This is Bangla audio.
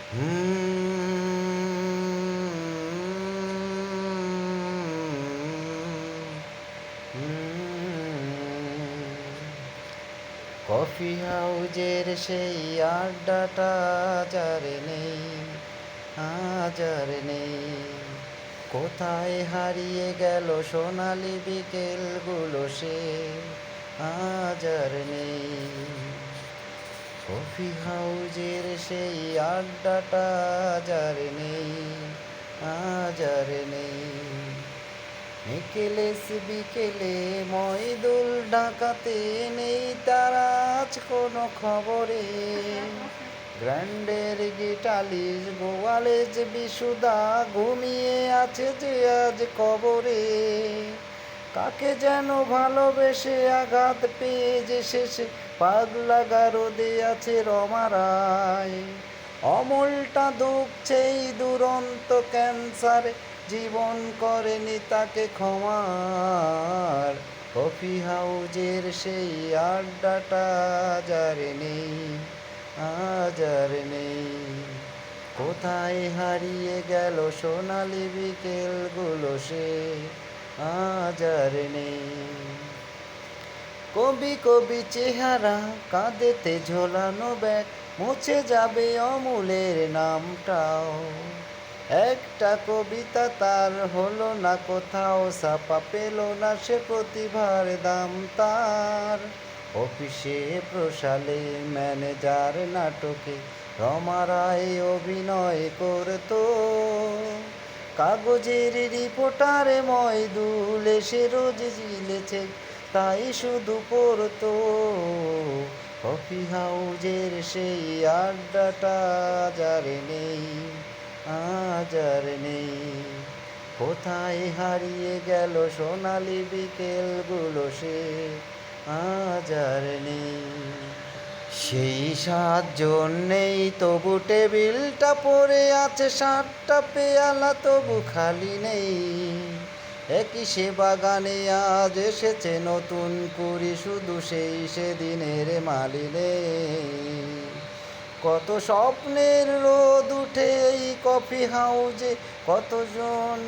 কফি হাউজের সেই আড্ডাটা যার নেই, আজ আর নেই। কোথায় হারিয়ে গেল সোনালি বিকেলগুলো, সে আজ আর নেই। কফি হাউজের সেই আড্ডাটা যার নেই, আজ আর নেই। বিকেলে ময়দুল ডাকাতে নেই তারা আজ কোনো খবরে। গ্র্যান্ডের গিটালিশ গোয়ালে যে বিশুদা ঘুমিয়ে আছে যে আজ কবরে। কাকে যেন ভালোবেসে আঘাত পেয়ে যে শেষে পাগলা গারদে আছে রমারায়। অমলটা দুঃখছে এই দুরন্ত ক্যান্সারে, জীবন করেনি তাকে ক্ষমার। কফি হাউজের সেই আড্ডাটা যার নেই, আজ আর নেই। কোথায় হারিয়ে গেল সোনালি বিকেলগুলো, সে আজ আর নেই। কবি কবি চেহারা, কাঁধেতে ঝোলানো ব্যাগ, মুছে যাবে অমূলের নামটাও। একটা কবিতা তার হলো না কোথাও, ছাপা পেল না সে প্রতিভার দাম তার। অফিসে প্রসালে ম্যানেজার নাটকে রমারায় অভিনয় করতো। কাগজের রিপোর্টারে ময়দুল এসে রোজ জিলেছে, তাই শুধু পড়তো। কফি হাউজের সেই আড্ডাটা যার নেই, আজ আর নেই। কোথায় হারিয়ে গেল সোনালি বিকেলগুলো, সে আজ আর নেই। সেই 7 জন নেই তবু টেবিলটা পড়ে আছে, 7টা পেয়ালা তবু খালি নেই। একই সে বাগানে আজ এসেছে নতুন কুড়ি, শুধু সেই সেদিনের মালি নেই। কত স্বপ্নের রোদ উঠে এই কফি হাউজে, কতজন